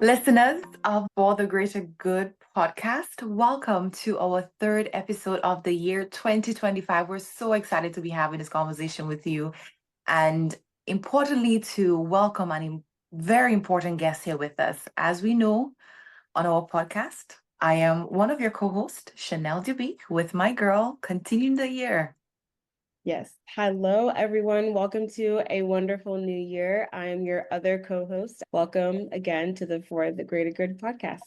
Listeners of For the Greater Good podcast, welcome to our third episode of the year 2025. We're so excited to be having this conversation with you and importantly to welcome an very important guest here with us. As we know on our podcast, I am one of your co-hosts, Chanel Dubique, with my girl, continuing the year. Yes. Hello, everyone. Welcome to a wonderful new year. I am your other co-host. Welcome again to the For the Greater Good podcast.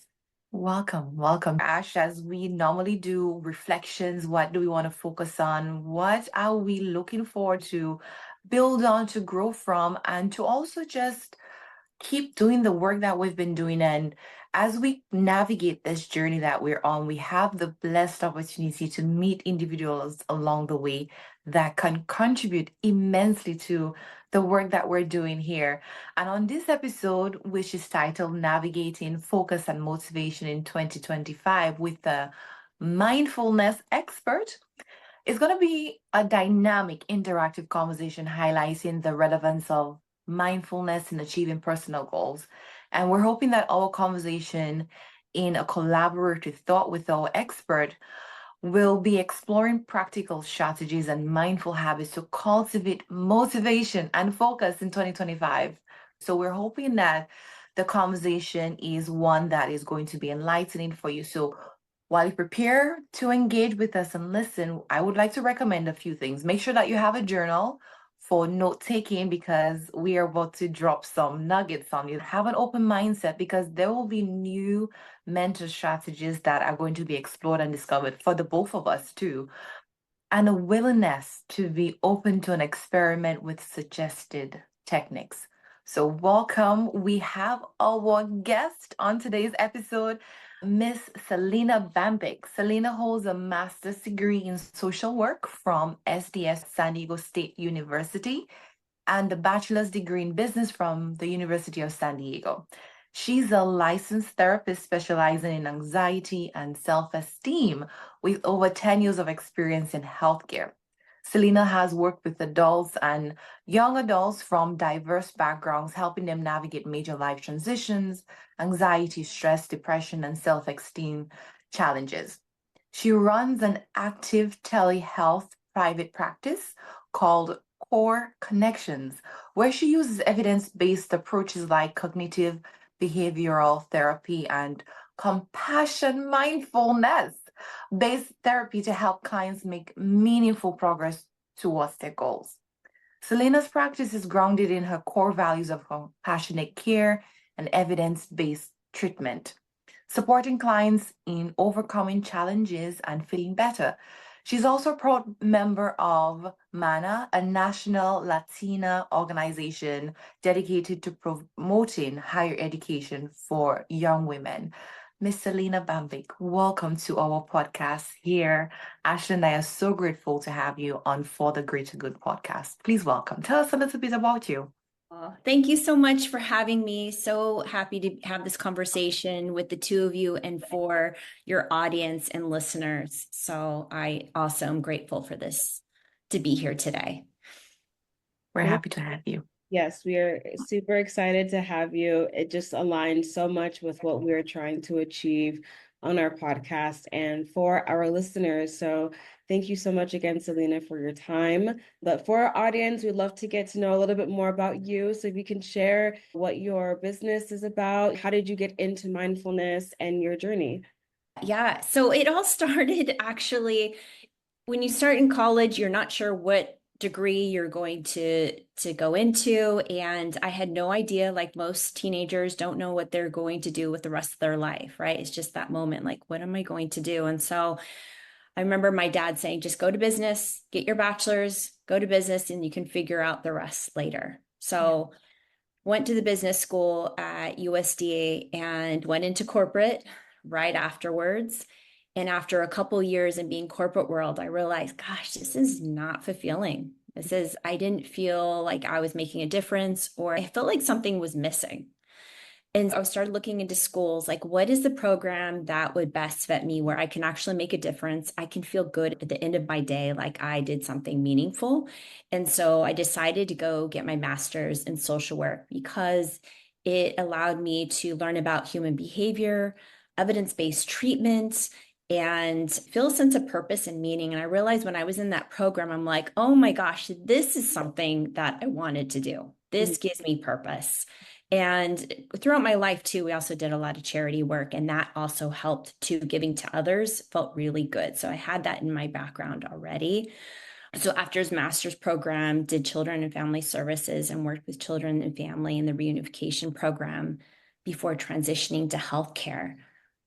Welcome, welcome. Ash, as we normally do reflections, what do we want to focus on? What are we looking forward to build on, to grow from, and to also just keep doing the work that we've been doing. And as we navigate this journey that we're on, we have the blessed opportunity to meet individuals along the way that can contribute immensely to the work that we're doing here. And on this episode, which is titled Navigating Focus and Motivation in 2025 with the mindfulness expert, it's going to be a dynamic, interactive conversation highlighting the relevance of mindfulness in achieving personal goals. And we're hoping that our conversation in a collaborative thought with our expert will be exploring practical strategies and mindful habits to cultivate motivation and focus in 2025. So we're hoping that the conversation is one that is going to be enlightening for you. So while you prepare to engage with us and listen, I would like to recommend a few things. Make sure that you have a journal for note taking because we are about to drop some nuggets on you. Have an open mindset because there will be new mental strategies that are going to be explored and discovered for the both of us too. And a willingness to be open to an experiment with suggested techniques. So, welcome. We have our guest on today's episode, Miss Selena Bambic. Selena holds a master's degree in social work from SDS San Diego State University and a bachelor's degree in business from the University of San Diego. She's a licensed therapist specializing in anxiety and self-esteem with over 10 years of experience in healthcare. Selena has worked with adults and young adults from diverse backgrounds, helping them navigate major life transitions, anxiety, stress, depression, and self-esteem challenges. She runs an active telehealth private practice called Core Connections, where she uses evidence-based approaches like cognitive behavioral therapy and compassion mindfulness based therapy to help clients make meaningful progress towards their goals. Selena's practice is grounded in her core values of compassionate care and evidence-based treatment, supporting clients in overcoming challenges and feeling better. She's also a proud member of MANA, a national Latina organization dedicated to promoting higher education for young women. Miss Selena Bambic, welcome to our podcast here. Ashley and I are so grateful to have you on For the Greater Good podcast. Please welcome. Tell us a little bit about you. Thank you so much for having me. So happy to have this conversation with the two of you and for your audience and listeners. So I also am grateful for this to be here today. We're happy to have you. Yes, we are super excited to have you. It just aligns so much with what we're trying to achieve on our podcast and for our listeners. So thank you so much again, Selena, for your time. But for our audience, we'd love to get to know a little bit more about you. So if you can share what your business is about, how did you get into mindfulness and your journey? Yeah, so it all started actually when you start in college, you're not sure what degree you're going to go into, and I had no idea. Like most teenagers don't know what they're going to do with the rest of their life, right? It's just that moment, like, what am I going to do? And so I remember my dad saying, just go to business, get your bachelor's, go to business, and you can figure out the rest later. So went to the business school at USDA and went into corporate right afterwards. And after a couple years in being corporate world, I realized, gosh, this is not fulfilling. I didn't feel like I was making a difference, or I felt like something was missing. And I started looking into schools, like what is the program that would best fit me where I can actually make a difference? I can feel good at the end of my day, like I did something meaningful. And so I decided to go get my master's in social work because It allowed me to learn about human behavior, evidence-based treatment, and feel a sense of purpose and meaning. And I realized when I was in that program, I'm like, oh my gosh, this is something that I wanted to do. This gives me purpose. And throughout my life, too, we also did a lot of charity work, and that also helped too. Giving to others felt really good. So I had that in my background already. So after his master's program, did children and family services and worked with children and family in the reunification program before transitioning to healthcare,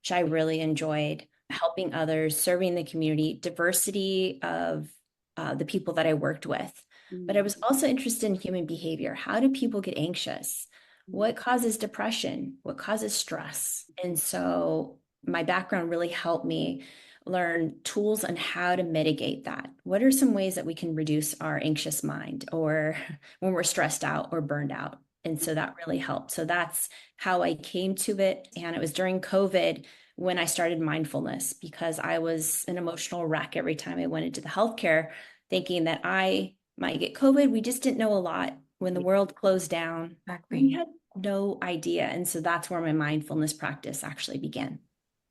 which I really enjoyed, helping others, serving the community, diversity of the people that I worked with. But I was also interested in human behavior. How do people get anxious? What causes depression? What causes stress? And so my background really helped me learn tools on how to mitigate that. What are some ways that we can reduce our anxious mind or when we're stressed out or burned out? And so that really helped. So that's how I came to it. And it was during COVID when I started mindfulness because I was an emotional wreck every time I went into the healthcare, thinking that I might get COVID. We just didn't know a lot. When the world closed down, we Exactly. had no idea. And so that's where my mindfulness practice actually began.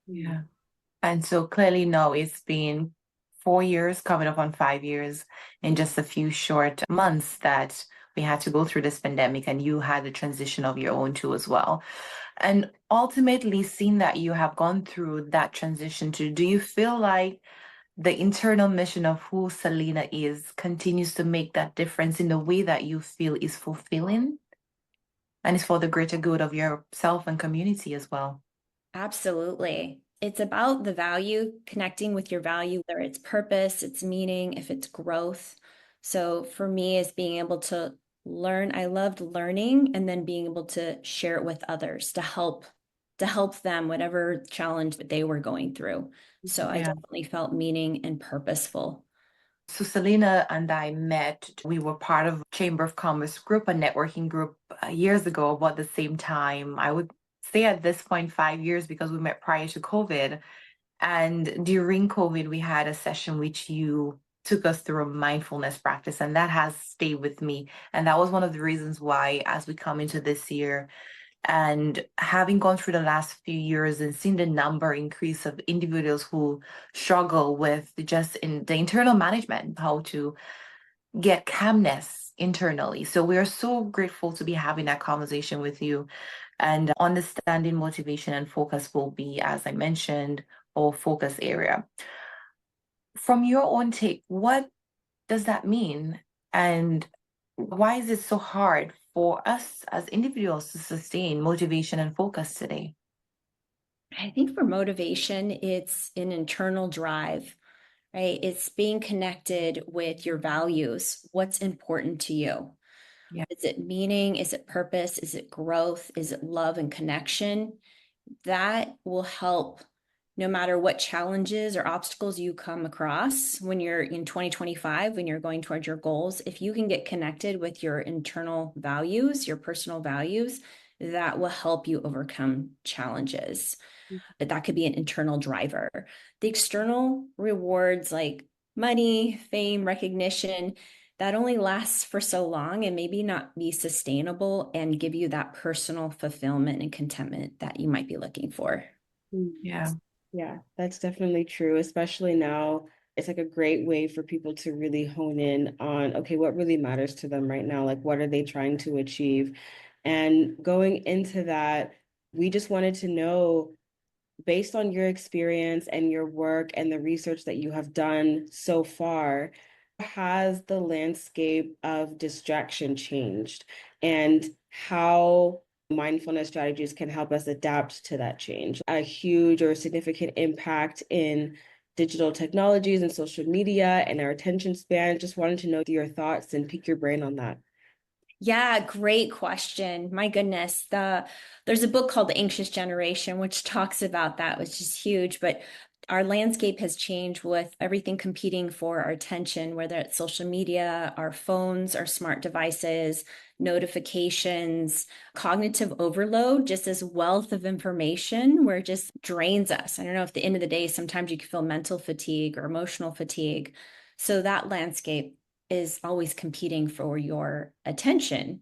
Yeah. And so clearly now it's been 4 years, coming up on 5 years, in just a few short months that we had to go through this pandemic, and you had a transition of your own too as well. And ultimately, seeing that you have gone through that transition too, do you feel like the internal mission of who Selena is continues to make that difference in the way that you feel is fulfilling and is for the greater good of yourself and community as well? Absolutely. It's about the value, connecting with your value, whether it's purpose, it's meaning, if it's growth. So for me, is being able to learn. I loved learning and then being able to share it with others to help them whatever challenge that they were going through. So I Yeah. definitely felt meaning and purposeful. So Selena and I met, we were part of Chamber of Commerce group, a networking group years ago, about the same time. I would say at this point, 5 years, because we met prior to COVID. And during COVID, we had a session which you took us through a mindfulness practice, and that has stayed with me. And that was one of the reasons why, as we come into this year, and having gone through the last few years and seen the number increase of individuals who struggle with just in the internal management, how to get calmness internally. So we are so grateful to be having that conversation with you. And understanding motivation and focus will be, as I mentioned, our focus area. From your own take, what does that mean? And why is it so hard for us as individuals to sustain motivation and focus today? I think for motivation, it's an internal drive, right? It's being connected with your values. What's important to you? Yeah. Is it meaning? Is it purpose? Is it growth? Is it love and connection? That will help no matter what challenges or obstacles you come across when you're in 2025, when you're going towards your goals. If you can get connected with your internal values, your personal values, that will help you overcome challenges. But that could be an internal driver. The external rewards like money, fame, recognition, that only lasts for so long and maybe not be sustainable and give you that personal fulfillment and contentment that you might be looking for. Yeah. Yeah, that's definitely true, especially now. It's like a great way for people to really hone in on, okay, what really matters to them right now? Like, what are they trying to achieve? And going into that, we just wanted to know, based on your experience and your work and the research that you have done so far, has the landscape of distraction changed and how mindfulness strategies can help us adapt to that change? A huge or significant impact in digital technologies and social media and our attention span. Just wanted to know your thoughts and pick your brain on that. Yeah, great question. My goodness. There's a book called The Anxious Generation, which talks about that, which is huge. But our landscape has changed with everything competing for our attention, whether it's social media, our phones, our smart devices, notifications, cognitive overload, just this wealth of information where it just drains us. I don't know if at the end of the day, sometimes you can feel mental fatigue or emotional fatigue. So that landscape is always competing for your attention.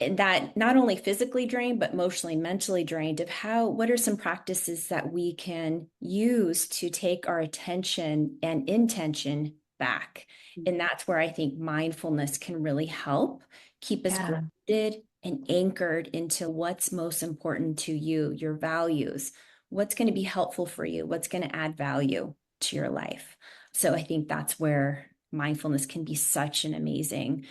that not only physically drained, but emotionally, mentally drained of what are some practices that we can use to take our attention and intention back. And that's where I think mindfulness can really help keep us Yeah. grounded and anchored into what's most important to you, your values, what's going to be helpful for you, what's going to add value to your life. So I think that's where mindfulness can be such an amazing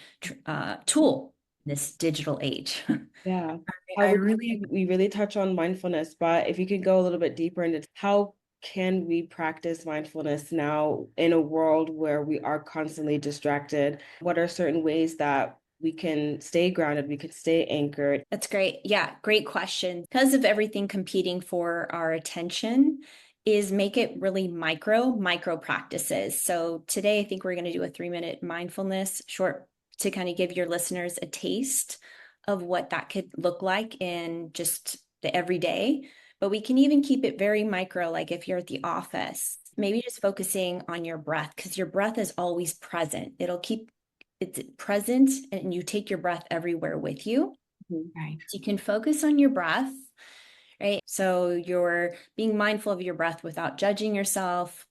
tool this digital age. Yeah. How I really we really touch on mindfulness, but if you could go a little bit deeper into how can we practice mindfulness now in a world where we are constantly distracted? What are certain ways that we can stay grounded, we can stay anchored? That's great. Yeah, great question. Because of everything competing for our attention, is make it really micro practices. So today, I think we're going to do a 3-minute mindfulness short to kind of give your listeners a taste of what that could look like in just the everyday. But we can even keep it very micro, like if you're at the office, maybe just focusing on your breath, because your breath is always present. It's present, and you take your breath everywhere with you. right. So you can focus on your breath, right? So you're being mindful of your breath without judging yourself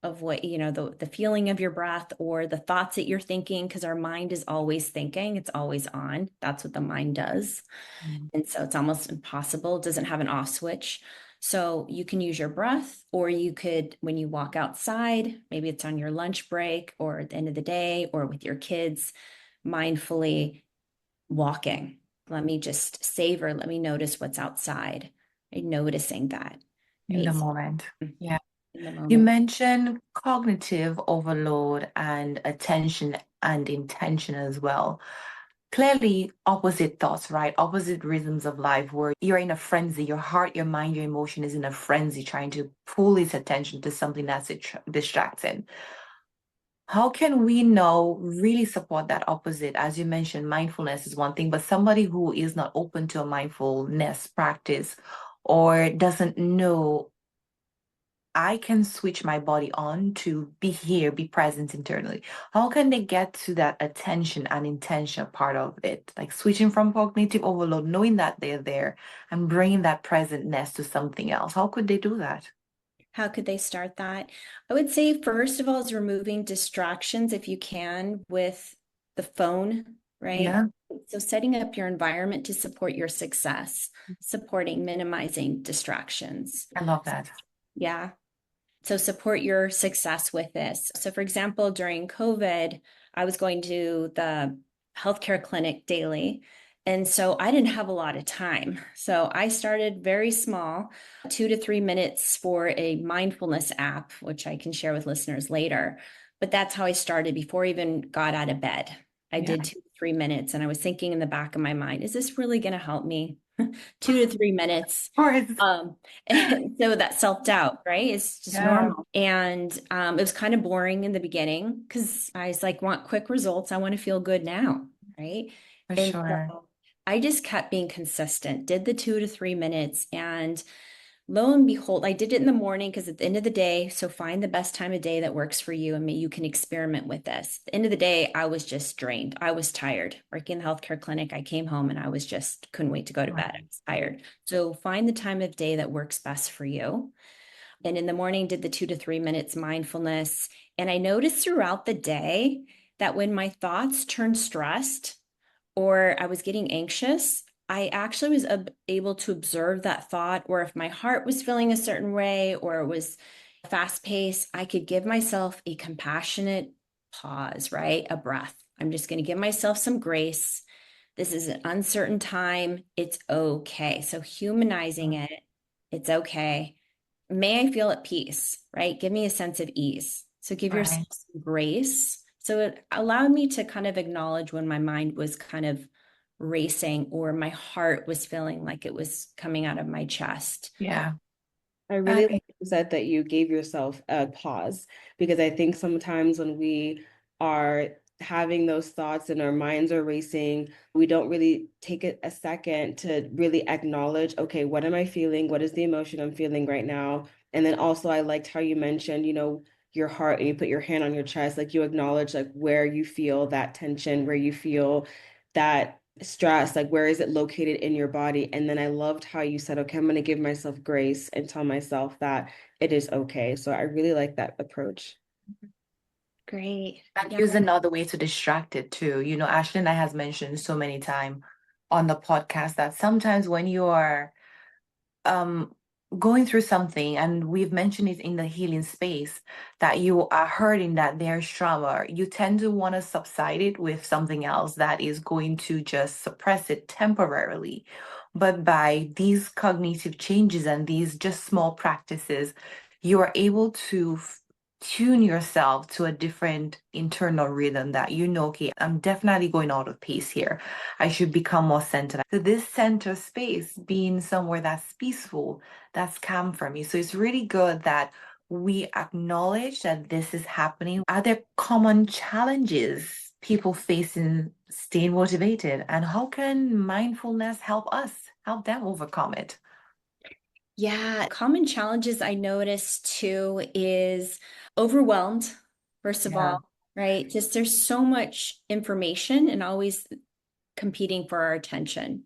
of what, the feeling of your breath or the thoughts that you're thinking, because our mind is always thinking, it's always on. That's what the mind does. Mm. And so it's almost impossible. It doesn't have an off switch. So you can use your breath, or you could, when you walk outside, maybe it's on your lunch break or at the end of the day or with your kids, mindfully walking. Let me just savor, let me notice what's outside. Right? Noticing that, In the right? moment. Yeah. In the You moment. mentioned cognitive overload and attention and intention as well. Clearly, opposite thoughts, right? Opposite rhythms of life where you're in a frenzy, your heart, your mind, your emotion is in a frenzy trying to pull its attention to something that's distracting. How can we now really support that opposite? As you mentioned, mindfulness is one thing, but somebody who is not open to a mindfulness practice or doesn't know I can switch my body on to be here, be present internally. How can they get to that attention and intention part of it? Like switching from cognitive overload, knowing that they're there and bringing that presentness to something else. How could they do that? How could they start that? I would say, first of all, is removing distractions if you can with the phone, right? Yeah, So setting up your environment to support your success, supporting, minimizing distractions. I love that. Yeah. So support your success with this. So, for example, during COVID, I was going to the healthcare clinic daily. And so I didn't have a lot of time. So I started very small, 2 to 3 minutes for a mindfulness app, which I can share with listeners later. But that's how I started before I even got out of bed. I Yeah, did 2 to 3 minutes, and I was thinking in the back of my mind, is this really going to help me? two of to 3 minutes. course. And so that self-doubt, right? It's just Yeah, normal. And it was kind of boring in the beginning because I was like, want quick results. I want to feel good now, right? for And sure. so I just kept being consistent, did the 2 to 3 minutes, and lo and behold, I did it in the morning because at the end of the day, so find the best time of day that works for you, and maybe you can experiment with this. At the end of the day, I was just drained. I was tired. Working in the healthcare clinic, I came home and I was just couldn't wait to go to bed. I Right. was tired. So find the time of day that works best for you. And in the morning, did the 2 to 3 minutes mindfulness. And I noticed throughout the day that when my thoughts turned stressed, or I was getting anxious, I actually was able to observe that thought, or if my heart was feeling a certain way, or it was fast paced, I could give myself a compassionate pause, right? A breath. I'm just going to give myself some grace. This is an uncertain time. It's okay. So humanizing it, it's okay. May I feel at peace, right? Give me a sense of ease. So give yourself Right. some grace. So it allowed me to kind of acknowledge when my mind was kind of racing or my heart was feeling like it was coming out of my chest. Yeah. I really That like you said that you gave yourself a pause because I think sometimes when we are having those thoughts and our minds are racing, we don't really take a second to really acknowledge, okay, what am I feeling? What is the emotion I'm feeling right now? And then also I liked how you mentioned, your heart and you put your hand on your chest, like you acknowledge like where you feel that tension, where you feel that stress, like where is it located in your body? And then I loved how you said, okay, I'm going to give myself grace and tell myself that it is okay. So I really like that approach. Great. And Yeah. use another way to distract it too. You know, Ashley and I has mentioned so many times on the podcast that sometimes when you are um going through something, and we've mentioned it in the healing space, that you are hurting, that there's trauma, you tend to want to subside it with something else that is going to just suppress it temporarily. But by these cognitive changes and these just small practices, you are able to tune yourself to a different internal rhythm that you know, okay, I'm definitely going out of pace here. I should become more centered. So this center space being somewhere that's peaceful, that's calm for me. So it's really good that we acknowledge that this is happening. Are there common challenges people face in staying motivated? And how can mindfulness help us, help them overcome it? Yeah, common challenges I noticed too is overwhelmed, first of Yeah. all, right? Just there's so much information and always competing for our attention.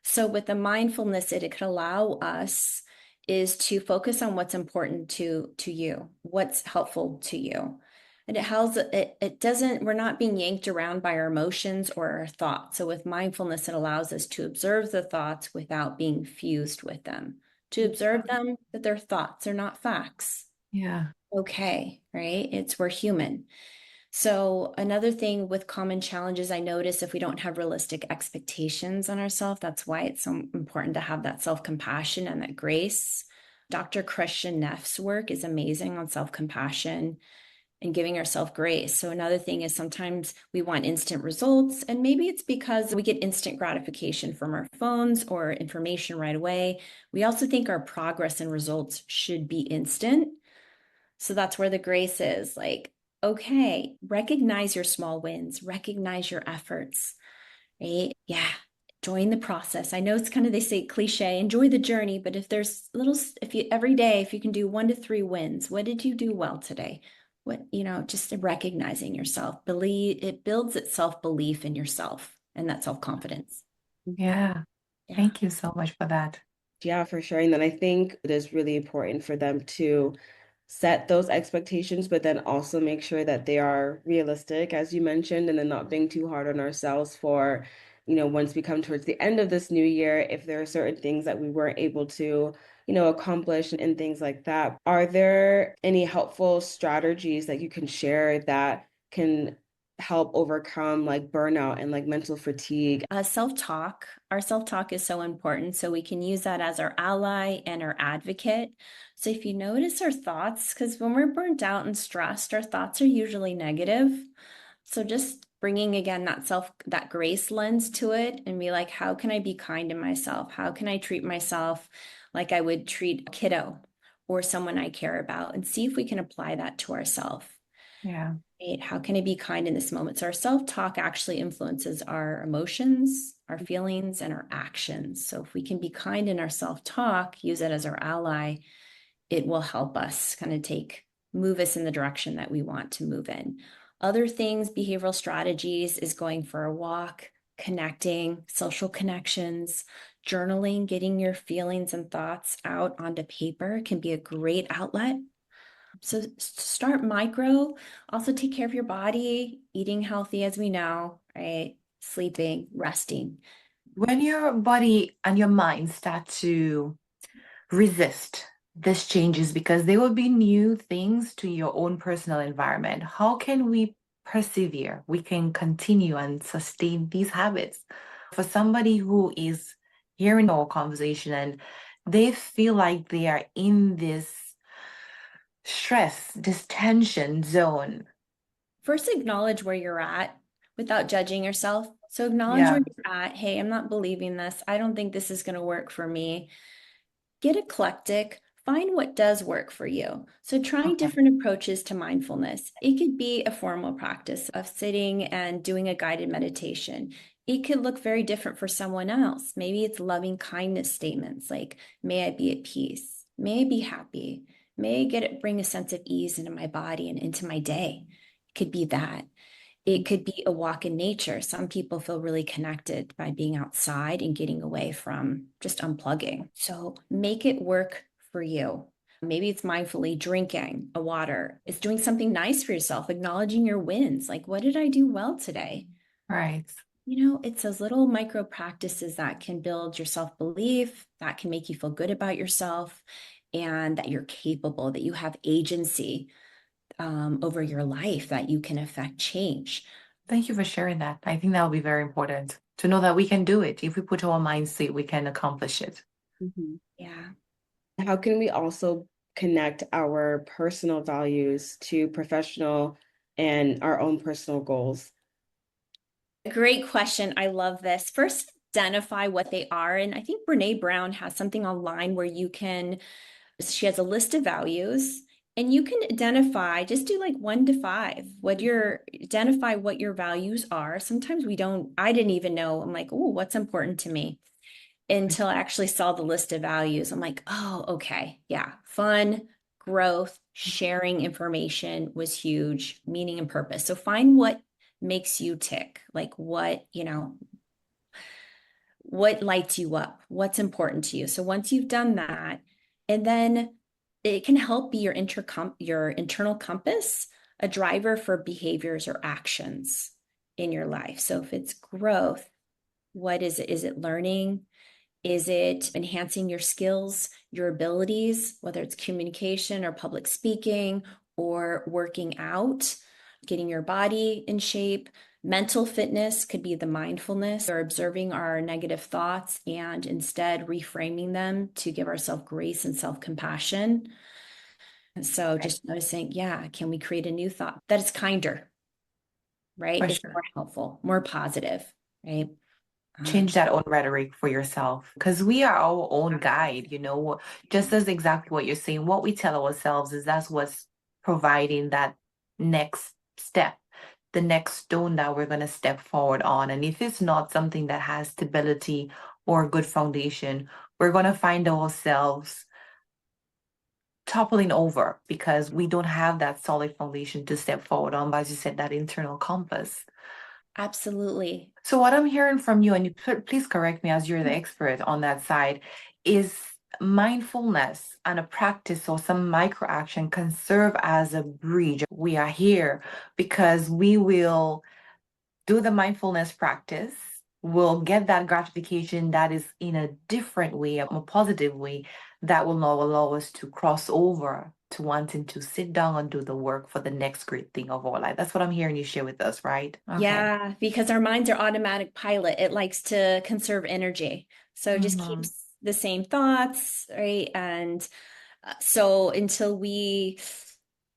So with the mindfulness, it could allow us is to focus on what's important to you, what's helpful to you. And it doesn't, we're not being yanked around by our emotions or our thoughts. So with mindfulness, it allows us to observe the thoughts without being fused with them, to observe them that they're thoughts, they're not facts. Yeah. Okay, right? We're human. So another thing with common challenges, I notice if we don't have realistic expectations on ourselves, that's why it's so important to have that self-compassion and that grace. Dr. Christian Neff's work is amazing on self-compassion and giving ourselves grace. So another thing is sometimes we want instant results, and maybe it's because we get instant gratification from our phones or information right away. We also think our progress and results should be instant. So that's where the grace is like, okay, recognize your small wins, recognize your efforts, right? Yeah, enjoying the process. I know it's kind of, they say cliche, enjoy the journey, but if there's little, if you every day, if you can do 1 to 3 wins, what did you do well today? What, just recognizing yourself, believe it builds its self belief in yourself and that self confidence. Yeah. Yeah. Thank you so much for that. Yeah, for sharing that. I think it is really important for them to set those expectations, but then also make sure that they are realistic, as you mentioned, and then not being too hard on ourselves for, once we come towards the end of this new year, if there are certain things that we weren't able to, accomplish and things like that. Are there any helpful strategies that you can share that can help overcome like burnout and like mental fatigue? Self-talk. Our self-talk is so important. So we can use that as our ally and our advocate. So if you notice our thoughts, because when we're burnt out and stressed, our thoughts are usually negative. So just bringing again that grace lens to it and be like, how can I be kind to myself? How can I treat myself like I would treat a kiddo or someone I care about, and see if we can apply that to ourselves. Yeah. Right? How can I be kind in this moment? So our self-talk actually influences our emotions, our feelings, and our actions. So if we can be kind in our self-talk, use it as our ally, it will help us kind of move us in the direction that we want to move in. Other things, behavioral strategies is going for a walk, connecting, social connections, journaling, getting your feelings and thoughts out onto paper can be a great outlet. So start micro, also take care of your body, eating healthy as we know, right? Sleeping, resting. When your body and your mind start to resist this changes because there will be new things to your own personal environment, how can we persevere? We can continue and sustain these habits. For somebody who is hearing our conversation and they feel like they are in this stress, this tension zone. First, acknowledge where you're at without judging yourself. So acknowledge where Yeah. you're at. Hey, I'm not believing this. I don't think this is going to work for me. Get eclectic, find what does work for you. So, trying Okay. different approaches to mindfulness. It could be a formal practice of sitting and doing a guided meditation. It could look very different for someone else. Maybe it's loving kindness statements like, may I be at peace, may I be happy, may I bring a sense of ease into my body and into my day. It could be that. It could be a walk in nature. Some people feel really connected by being outside and getting away from just unplugging. So make it work for you. Maybe it's mindfully drinking a water. It's doing something nice for yourself, acknowledging your wins. Like, what did I do well today? Right. It's those little micro practices that can build your self belief, that can make you feel good about yourself, and that you're capable, that you have agency over your life, that you can affect change. Thank you for sharing that. I think that will be very important to know that we can do it. If we put our minds to it, we can accomplish it. Yeah. How can we also connect our personal values to professional and our own personal goals? Great question. I love this. First, identify what they are. And I think Brene Brown has something online where she has a list of values and you can identify, just do like 1 to 5, identify what your values are. Sometimes I didn't even know. I'm like, oh, what's important to me? Until I actually saw the list of values. I'm like, oh, okay. Yeah. Fun, growth, sharing information was huge, meaning and purpose. So find what makes you tick, like what lights you up, what's important to you. So once you've done that, and then it can help be your internal compass, a driver for behaviors or actions in your life. So if it's growth, what is it? Is it learning? Is it enhancing your skills, your abilities, whether it's communication or public speaking or working out, getting your body in shape? Mental fitness could be the mindfulness or observing our negative thoughts and instead reframing them to give ourselves grace and self-compassion. So just noticing, yeah, can we create a new thought that is kinder, right? For It's sure. more helpful, more positive, right? Change that own rhetoric for yourself because we are our own guide, just as exactly what you're saying. What we tell ourselves is that's what's providing that next step, the next stone that we're going to step forward on. And if it's not something that has stability or a good foundation, we're going to find ourselves toppling over because we don't have that solid foundation to step forward on, but as you said, that internal compass. Absolutely. So what I'm hearing from you, and please correct me as you're the expert on that side, is mindfulness and a practice or some micro action can serve as a bridge. We are here because we will do the mindfulness practice. We'll get that gratification that is in a different way, a more positive way, that will now allow us to cross over to wanting to sit down and do the work for the next great thing of our life. That's what I'm hearing you share with us, right? Okay. Yeah, because our minds are automatic pilot. It likes to conserve energy. So it just Mhm. keeps the same thoughts, right? And so until we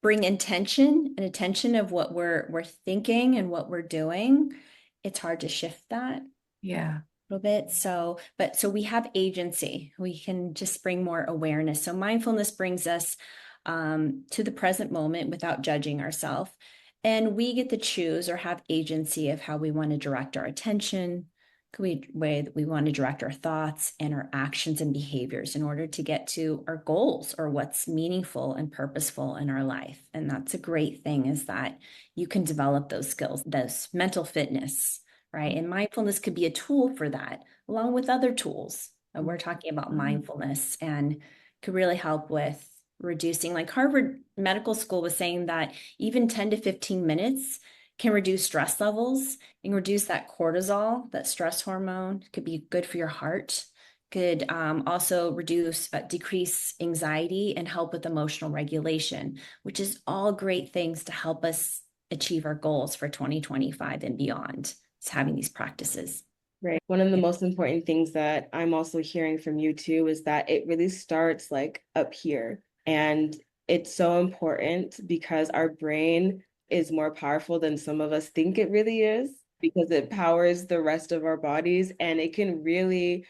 bring intention and attention of what we're thinking and what we're doing, it's hard to shift that Yeah. little bit. So we have agency. We can just bring more awareness. So mindfulness brings us to the present moment without judging ourselves. And we get to choose or have agency of how we want to direct our attention, way that we want to direct our thoughts and our actions and behaviors in order to get to our goals or what's meaningful and purposeful in our life. And that's a great thing is that you can develop those skills, those mental fitness, right? And mindfulness could be a tool for that, along with other tools. And we're talking about mindfulness and could really help with reducing, like Harvard Medical School was saying that even 10 to 15 minutes can reduce stress levels and reduce that cortisol, that stress hormone. Could be good for your heart. Could also decrease anxiety and help with emotional regulation, which is all great things to help us achieve our goals for 2025 and beyond. Is having these practices. Right. One of the most important things that I'm also hearing from you too is that it really starts like up here. And it's so important because our brain is more powerful than some of us think it really is because it powers the rest of our bodies and it can really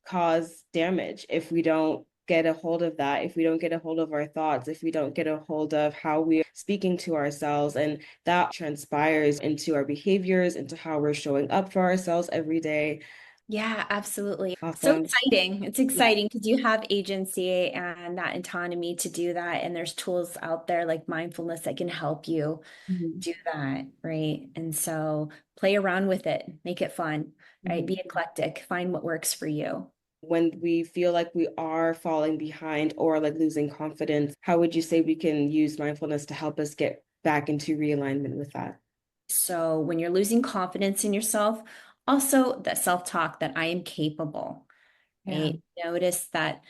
cause damage if we don't get a hold of that, if we don't get a hold of our thoughts, if we don't get a hold of how we're speaking to ourselves. And that transpires into our behaviors, into how we're showing up for ourselves every day. Yeah, absolutely. So Awesome. exciting. It's Yeah. exciting because you have agency and that autonomy to do that. And there's tools out there like mindfulness that can help you Mhm. do that, right? And so play around with it, make it fun, right? Mhm. Be eclectic, find what works for you. When we feel like we are falling behind or like losing confidence, how would you say we can use mindfulness to help us get back into realignment with that? So when you're losing confidence in yourself, also that self-talk that I am capable, Yeah. right? Notice that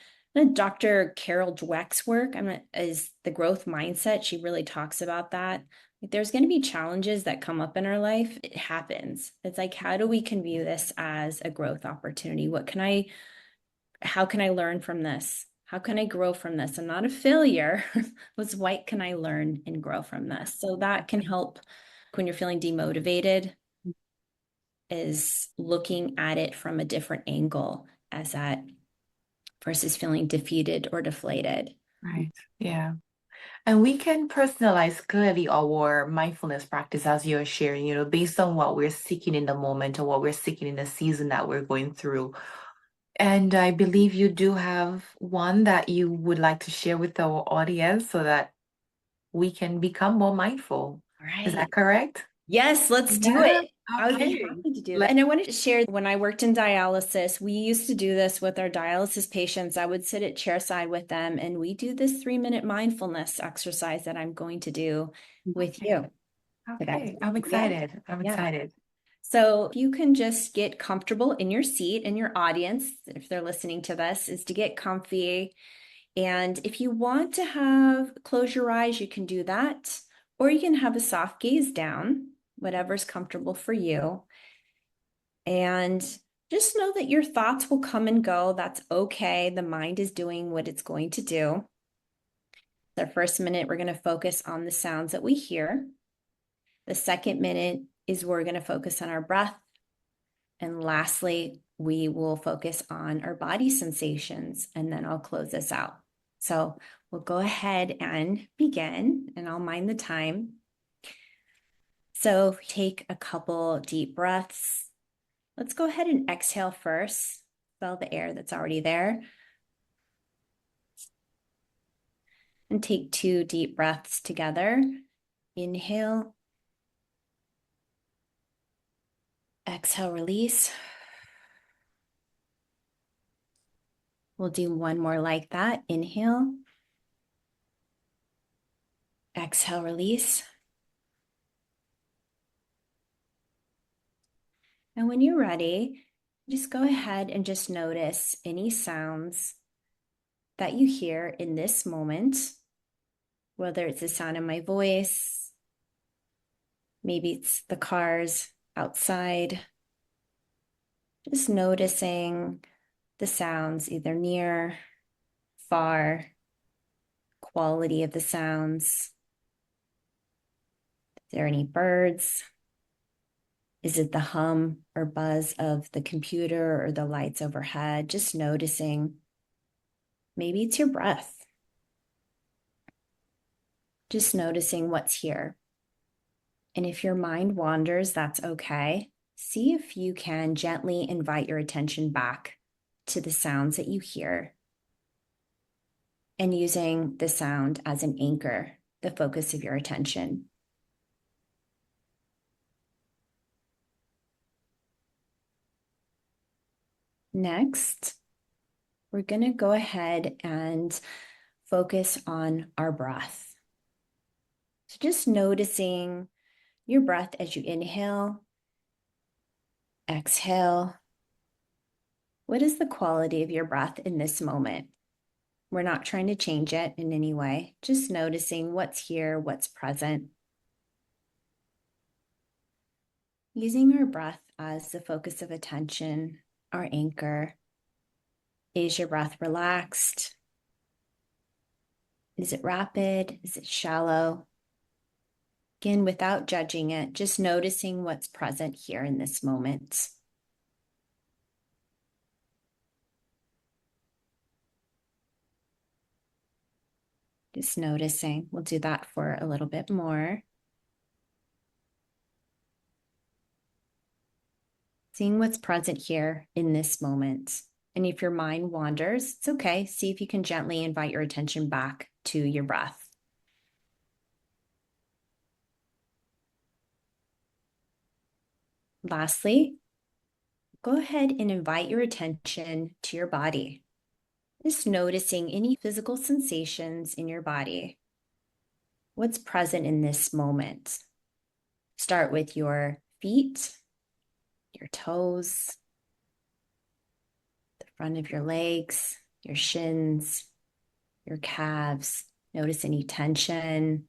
Dr. Carol Dweck's work is the growth mindset. She really talks about that. Like, there's going to be challenges that come up in our life. It happens. It's like, how do we can view this as a growth opportunity? How can I learn from this? How can I grow from this? I'm not a failure. What can I learn and grow from this? So that can help when you're feeling demotivated, is looking at it from a different angle as that versus feeling defeated or deflated. Right. Yeah. And we can personalize clearly our mindfulness practice as you're sharing, based on what we're seeking in the moment or what we're seeking in the season that we're going through. And I believe you do have one that you would like to share with our audience so that we can become more mindful. All Is that right. correct? Yes, let's do Yeah. it. I would be Okay. happy to do that. Let And I wanted to share when I worked in dialysis, we used to do this with our dialysis patients. I would sit at chairside with them and we do this 3-minute mindfulness exercise that I'm going to do with Okay. you today. Okay. I'm Yeah. excited. I'm Yeah. excited. So you can just get comfortable in your seat, and your audience, if they're listening to this, is to get comfy. And if you want to close your eyes, you can do that. Or you can have a soft gaze down, whatever's comfortable for you. And just know that your thoughts will come and go. That's okay. The mind is doing what it's going to do. The first minute, we're going to focus on the sounds that we hear. The second minute is we're going to focus on our breath. And lastly, we will focus on our body sensations, and then I'll close this out. So we'll go ahead and begin, and I'll mind the time. So take a couple deep breaths. Let's go ahead and exhale first. Expel the air that's already there. And take 2 deep breaths together. Inhale, exhale, release. We'll do one more like that. Inhale, exhale, release. And when you're ready, just go ahead and just notice any sounds that you hear in this moment, whether it's the sound of my voice, maybe it's the cars outside, just noticing the sounds either near, far, quality of the sounds. Is there any birds? Is it the hum or buzz of the computer or the lights overhead? Just noticing. Maybe it's your breath. Just noticing what's here. And if your mind wanders, that's okay. See if you can gently invite your attention back to the sounds that you hear and using the sound as an anchor, the focus of your attention. Next, we're going to go ahead and focus on our breath. So just noticing your breath as you inhale, exhale. What is the quality of your breath in this moment? We're not trying to change it in any way, just noticing what's here, what's present. Using our breath as the focus of attention, our anchor. Is your breath relaxed? Is it rapid? Is it shallow? Again, without judging it, just noticing what's present here in this moment. Just noticing. We'll do that for a little bit more. Seeing what's present here in this moment. And if your mind wanders, it's okay. See if you can gently invite your attention back to your breath. Lastly, go ahead and invite your attention to your body. Just noticing any physical sensations in your body. What's present in this moment? Start with your feet, your toes, the front of your legs, your shins, your calves. Notice any tension.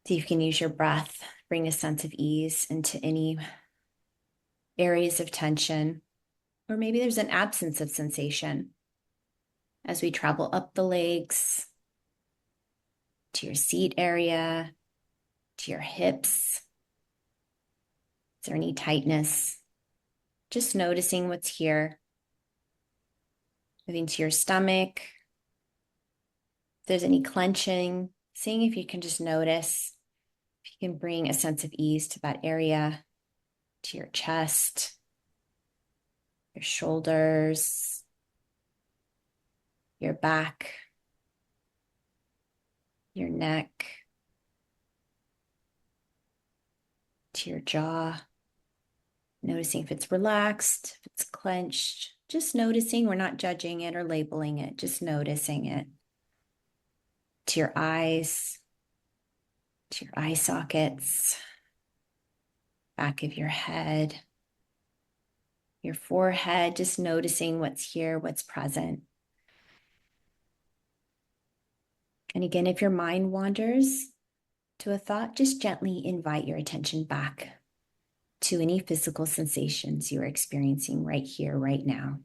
See if you can use your breath, bring a sense of ease into any areas of tension, or maybe there's an absence of sensation. As we travel up the legs, to your seat area, to your hips. Is there any tightness? Just noticing what's here. Moving to your stomach. If there's any clenching, seeing if you can just notice. If you can bring a sense of ease to that area, to your chest, your shoulders, your back, your neck, to your jaw. Noticing if it's relaxed, if it's clenched, just noticing. We're not judging it or labeling it, just noticing it. To your eyes, to your eye sockets, back of your head, your forehead, just noticing what's here, what's present. And again, if your mind wanders to a thought, just gently invite your attention back to any physical sensations you are experiencing right here, right now.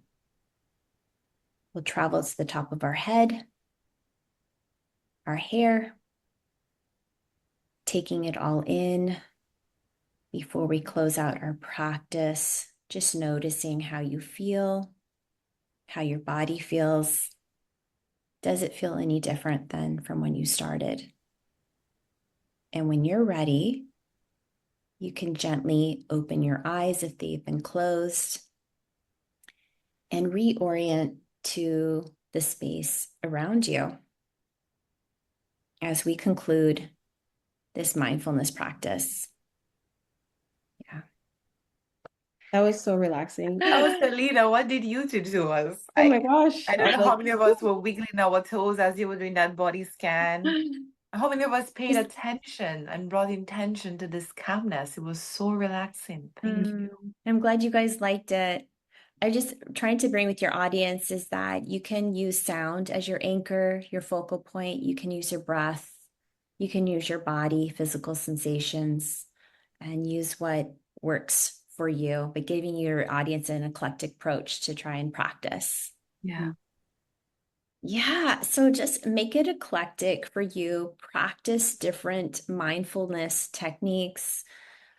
We'll travel to the top of our head, our hair, taking it all in before we close out our practice, just noticing how you feel, how your body feels. Does it feel any different than from when you started? And when you're ready, you can gently open your eyes if they've been closed and reorient to the space around you as we conclude this mindfulness practice. Yeah. That was so relaxing. Oh, Selena, what did you two do? Oh my gosh. I I don't was know like, how many of us were wiggling our toes as you were doing that body scan. How many of us paid attention and brought intention to this calmness? It was so relaxing. Thank you. I'm glad you guys liked it. I just trying to bring with your audience is that you can use sound as your anchor, your focal point. You can use your breath. You can use your body, physical sensations, and use what works for you, but giving your audience an eclectic approach to try and practice. Yeah. Yeah, so just make it eclectic for you. Practice different mindfulness techniques.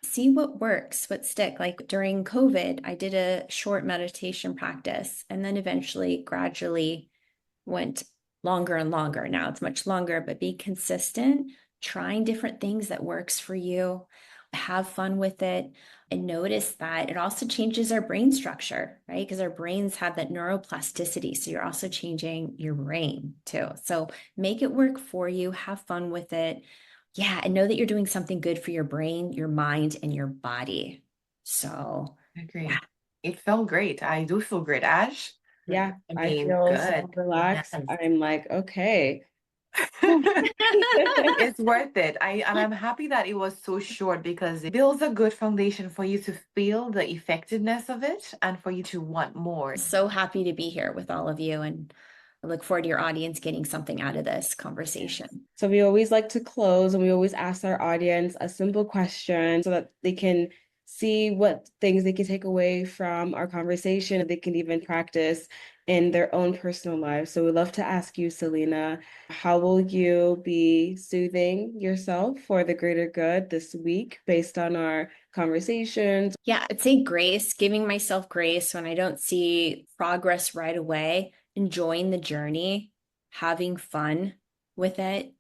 See what works, what stick. Like during COVID, I did a short meditation practice and then eventually gradually went longer and longer. Now it's much longer, but be consistent, trying different things that works for you. Have fun with it and notice that it also changes our brain structure, right? Because our brains have that neuroplasticity. So you're also changing your brain too. So make it work for you. Have fun with it. Yeah. And know that you're doing something good for your brain, your mind, and your body. So, I agree. yeah. It felt great. I do feel great, Ash. yeah, I I mean, feel so good. relaxed. Yes. I'm like, okay. It's worth it. I'm happy that it was so short because it builds a good foundation for you to feel the effectiveness of it and for you to want more. So happy to be here with all of you. And I look forward to your audience getting something out of this conversation. So we always like to close and we always ask our audience a simple question so that they can see what things they can take away from our conversation. They can even practice in their own personal lives. So we'd love to ask you, Selena, how will you be soothing yourself for the greater good this week based on our conversations? Yeah, I'd say grace, giving myself grace when I don't see progress right away, enjoying the journey, having fun with it,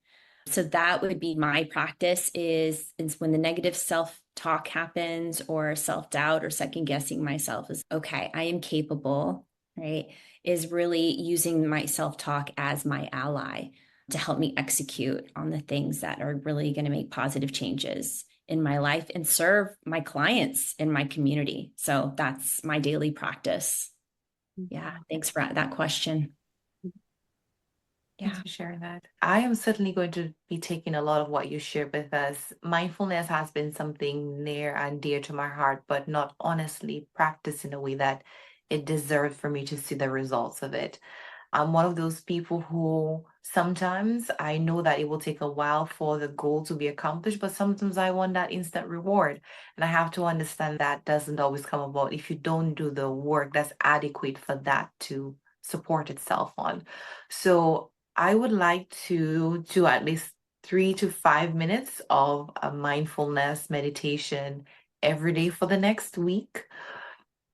So that would be my practice is when the negative self-talk happens or self-doubt or second guessing myself is okay, I am capable, right? Is really using my self-talk as my ally to help me execute on the things that are really going to make positive changes in my life and serve my clients in my community. So that's my daily practice. Yeah, thanks for that question. Thanks Yeah. for sharing that. I am certainly going to be taking a lot of what you shared with us. Mindfulness has been something near and dear to my heart, but not honestly practiced in a way that it deserves for me to see the results of it. I'm one of those people who sometimes I know that it will take a while for the goal to be accomplished, but sometimes I want that instant reward. And I have to understand that doesn't always come about if you don't do the work that's adequate for that to support itself on. So I would like to do at least 3 to 5 minutes of a mindfulness meditation every day for the next week,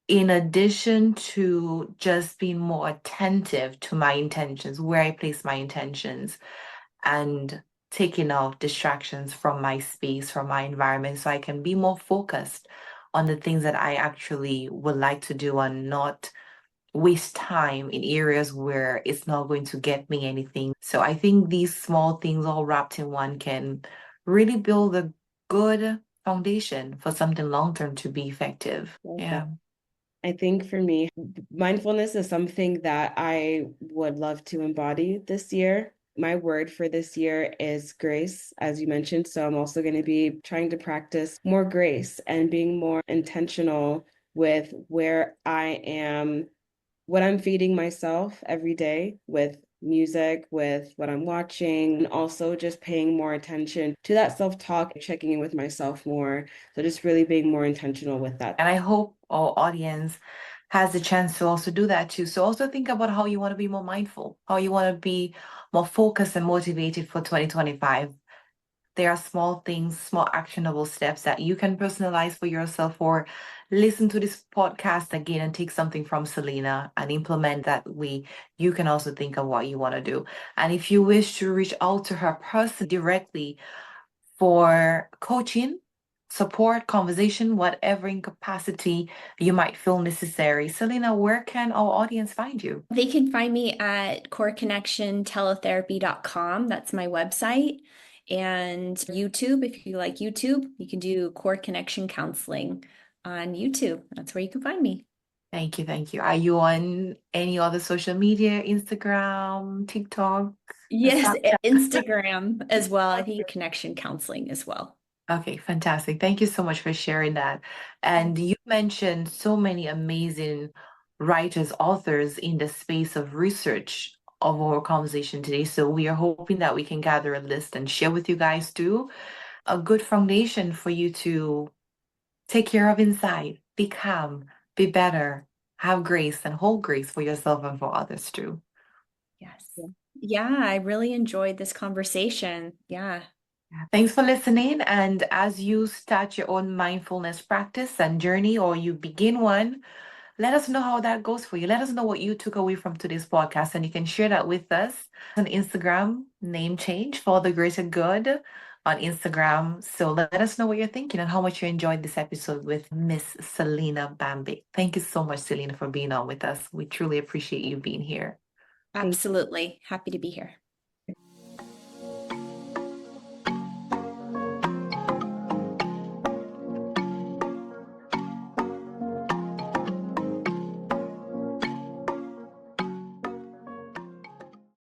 in addition to just being more attentive to my intentions, where I place my intentions, and taking out distractions from my space, from my environment, so I can be more focused on the things that I actually would like to do and not waste time in areas where it's not going to get me anything. So I think these small things all wrapped in one can really build a good foundation for something long term to be effective. Love Yeah. that. I think for me, mindfulness is something that I would love to embody this year. My word for this year is grace, as you mentioned. So I'm also going to be trying to practice more grace and being more intentional with where I am, what I'm feeding myself every day with music, with what I'm watching, and also just paying more attention to that self-talk, checking in with myself more. So just really being more intentional with that. And I hope our audience has the chance to also do that too. So also think about how you want to be more mindful, how you want to be more focused and motivated for 2025. There are small things, small actionable steps that you can personalize for yourself, or listen to this podcast again and take something from Selena and implement that way. You can also think of what you want to do. And if you wish to reach out to her personally directly for coaching, support, conversation, whatever incapacity you might feel necessary. Selena, where can our audience find you? They can find me at coreconnectionteletherapy.com. That's my website. And YouTube, if you like YouTube, you can do Core Connection Counseling on YouTube. That's where you can find me. Thank you, thank you. Are you on any other social media, Instagram, TikTok, Yes, Snapchat? Instagram as well. I think Connection Counseling as well. Okay, fantastic. Thank you so much for sharing that. And you mentioned so many amazing writers, authors in the space of research of our conversation today. So we are hoping that we can gather a list and share with you guys too, a good foundation for you to take care of inside, be calm, be better, have grace and hold grace for yourself and for others too. Yes. Yeah, I really enjoyed this conversation. Yeah. Thanks for listening. And as you start your own mindfulness practice and journey, or you begin one, let us know how that goes for you. Let us know what you took away from today's podcast, and you can share that with us on Instagram, name change for the greater good on Instagram. So let us know what you're thinking and how much you enjoyed this episode with Miss Selena Bambic. Thank you so much, Selena, for being on with us. We truly appreciate you being here. Absolutely. Happy to be here.